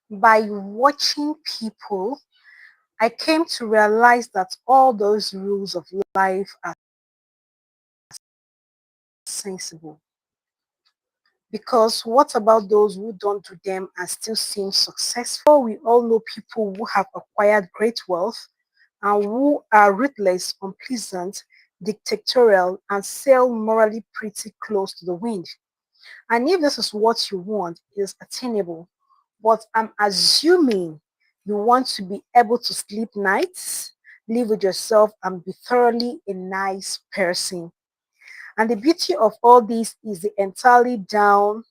By watching people, I came to realize that all those rules of life are sensible. Because what about those who don't do them and still seem successful? We all know people who have acquired great wealth and who are ruthless, unpleasant, dictatorial, and sail morally pretty close to the wind. And if this is what you want, it is attainable. But I'm assuming you want to be able to sleep nights, live with yourself, and be thoroughly a nice person. And the beauty of all this is entirely down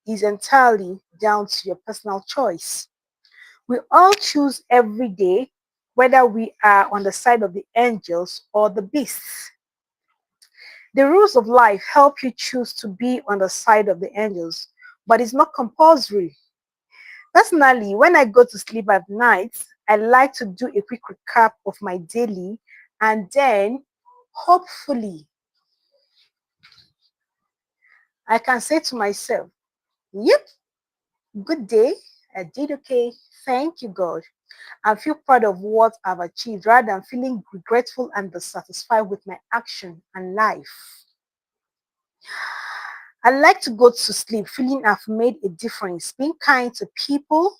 to your personal choice. We all choose every day whether we are on the side of the angels or the beasts. The rules of life help you choose to be on the side of the angels, but it's not compulsory. Personally, when I go to sleep at night, I like to do a quick recap of my daily and then hopefully I can say to myself, yep, good day, I did okay, thank you, God, and feel proud of what I've achieved rather than feeling regretful and dissatisfied with my action and life. I like to go to sleep feeling I've made a difference, being kind to people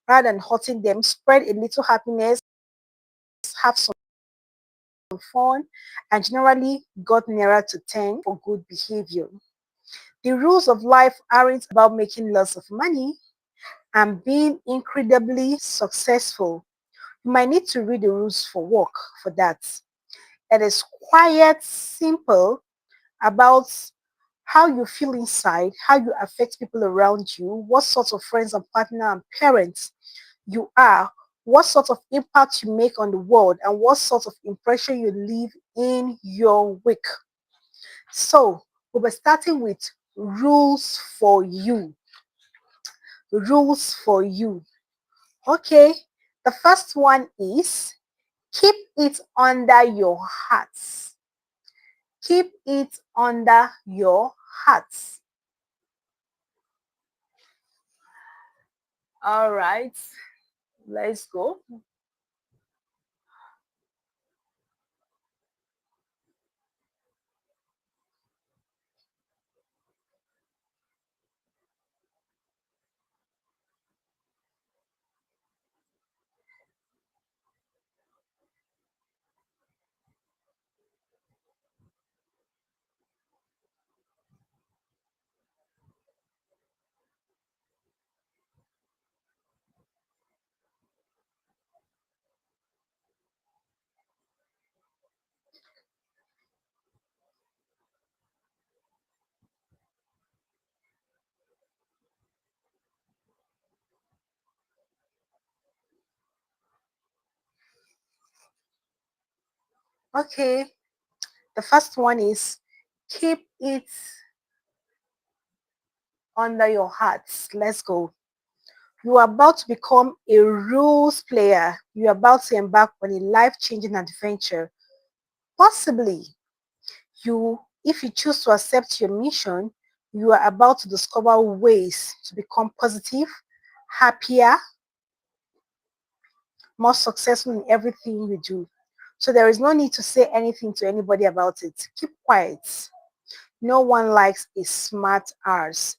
rather than hurting them, spread a little happiness, have some fun, and generally got nearer to 10 for good behavior. The rules of life aren't about making lots of money and being incredibly successful. You might need to read the rules for work for that. It is quiet, simple about how you feel inside, how you affect people around you, what sort of friends and partner and parents you are, what sort of impact you make on the world, and what sort of impression you leave in your wake. So, we'll be starting with rules for you. Rules for you. Okay, the first one is keep it under your heart. Keep it under your heart. All right, let's go. Okay, the first one is keep it under your heart. Let's go. You are about to become a rules player. You are about to embark on a life-changing adventure. Possibly, if you choose to accept your mission, you are about to discover ways to become positive, happier, more successful in everything you do. So there is no need to say anything to anybody about it. Keep quiet. No one likes a smart arse.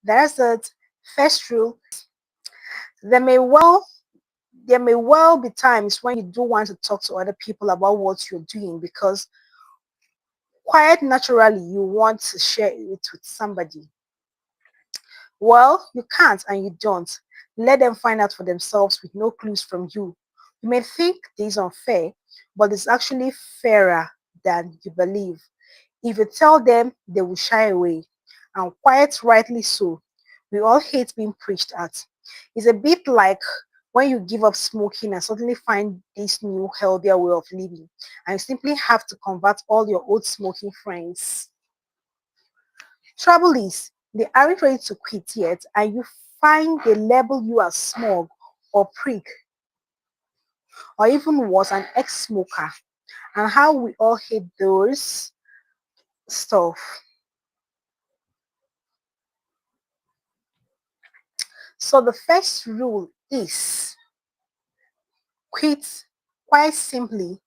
That's it. First rule. There may well there may well be times when you do want to talk to other people about what you're doing because quiet naturally you want to share it with somebody. Well, you can't and you don't. Let them find out for themselves with no clues from you. You may think this is unfair, but it's actually fairer than you believe. If you tell them, they will shy away. And quite rightly so. We all hate being preached at. It's a bit like when you give up smoking and suddenly find this new healthier way of living. And you simply have to convert all your old smoking friends. Trouble is, they aren't ready to quit yet, and you find they label you as smug or prick, or even worse, an ex-smoker. And how we all hate those stuff. So the first rule is quit. Quite simply,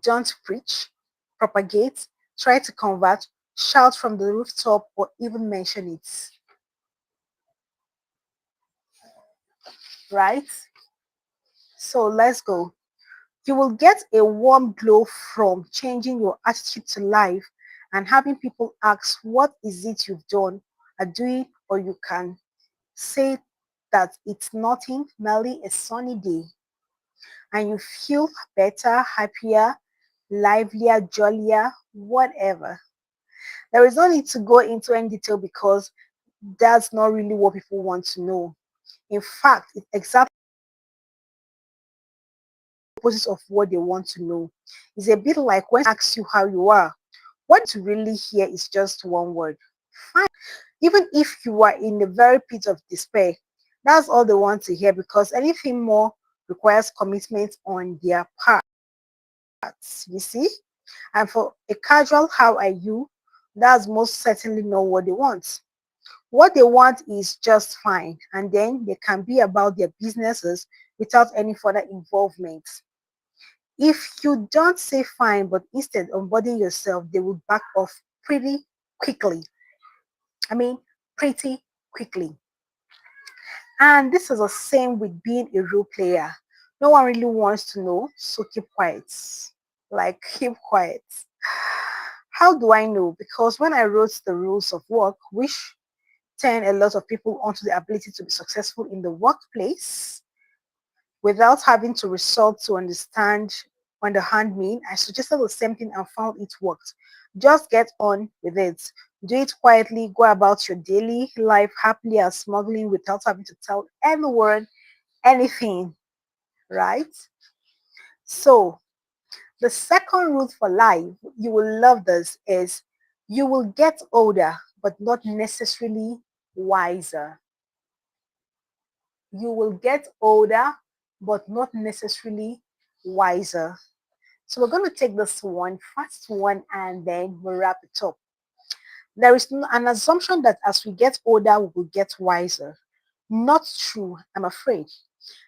don't preach, propagate, try to convert, shout from the rooftop, or even mention it. Right? So let's go. You will get a warm glow from changing your attitude to life and having people ask, what is it you've done, are doing, or you can say that it's nothing, merely a sunny day, and you feel better, happier, livelier, jollier, whatever. There is no need to go into any detail because that's not really what people want to know. In fact, it's exactly the opposite of what they want to know. It's a bit like when someone asks you how you are. What to really hear is just one word. Fine. Even if you are in the very pit of despair, that's all they want to hear because anything more requires commitment on their part. You see? And for a casual how are you, that's most certainly not what they want. What they want is just fine, and then they can be about their businesses without any further involvement. If you don't say fine, but instead unburden yourself, they will back off pretty quickly. I mean, pretty quickly. And this is the same with being a role player. No one really wants to know, so keep quiet. Like, keep quiet. How do I know? Because when I wrote the rules of work, which turn a lot of people onto the ability to be successful in the workplace without having to resort to underhand mean, I suggested the same thing and found it worked. Just get on with it. Do it quietly, go about your daily life happily as smuggling without having to tell anyone anything, right? So the second rule for life, you will love this, is you will get older, but not necessarily wiser. You will get older, but not necessarily wiser. So we're going to take this one, first one, and then we'll wrap it up. There is an assumption that as we get older, we will get wiser. Not true, I'm afraid.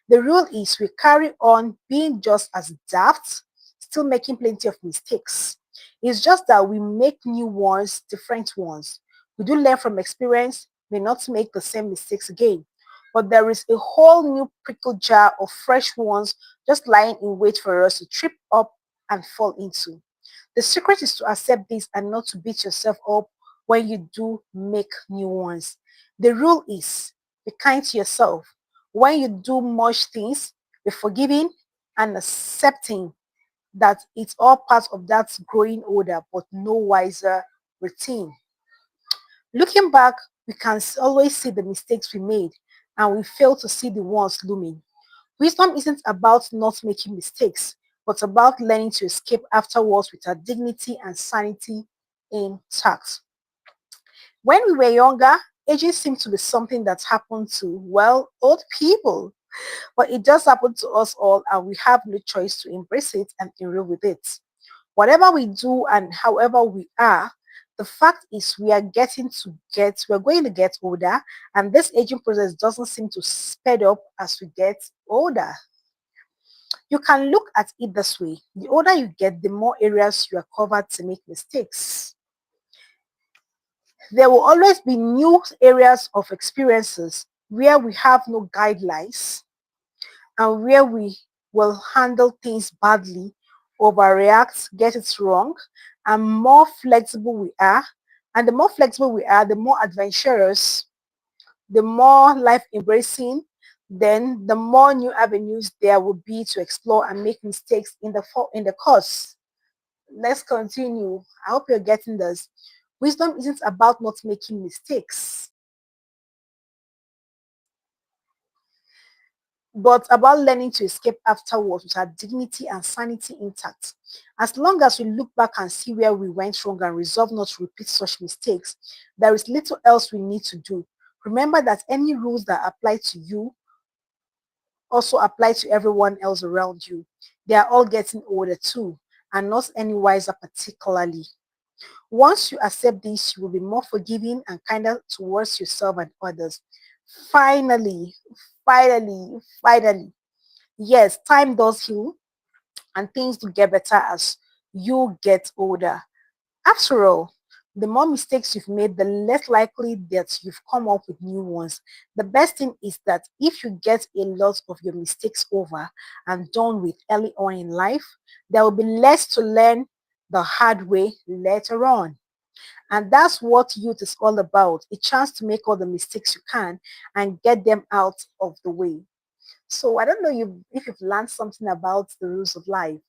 The rule is we carry on being just as daft, still making plenty of mistakes. It's just that we make new ones, different ones. We do learn from experience, may not make the same mistakes again. But there is a whole new prickle jar of fresh ones just lying in wait for us to trip up and fall into. The secret is to accept this and not to beat yourself up when you do make new ones. The rule is be kind to yourself. When you do much things, be forgiving and accepting that it's all part of that growing older but no wiser routine. Looking back, we can always see the mistakes we made and we fail to see the ones looming. Wisdom isn't about not making mistakes, but about learning to escape afterwards with our dignity and sanity intact. When we were younger, aging seemed to be something that happened to, well, old people. But it does happen to us all, and we have no choice to embrace it and enroll with it. Whatever we do and however we are, the fact is we're going to get older, and this aging process doesn't seem to speed up as we get older. You can look at it this way. The older you get, the more areas you are covered to make mistakes. There will always be new areas of experiences where we have no guidelines and where we will handle things badly, overreact, get it wrong, and more flexible we are. And the more flexible we are, the more adventurous, the more life embracing, then the more new avenues there will be to explore and make mistakes in the course. Let's continue. I hope you're getting this. Wisdom isn't about not making mistakes, but about learning to escape afterwards with our dignity and sanity intact. As long as we look back and see where we went wrong and resolve not to repeat such mistakes, there is little else we need to do. Remember that any rules that apply to you also apply to everyone else around you. They are all getting older too, and not any wiser particularly. Once you accept this, you will be more forgiving and kinder towards yourself and others. Finally, finally. Yes, time does heal and things do get better as you get older. After all, the more mistakes you've made, the less likely that you've come up with new ones. The best thing is that if you get a lot of your mistakes over and done with early on in life, there will be less to learn the hard way later on. And that's what youth is all about, a chance to make all the mistakes you can and get them out of the way. So I don't know if you've learned something about the rules of life.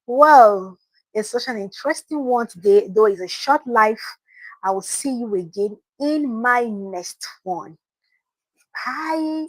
Well, it's such an interesting one today, though it's a short life. I will see you again in my next one. Bye.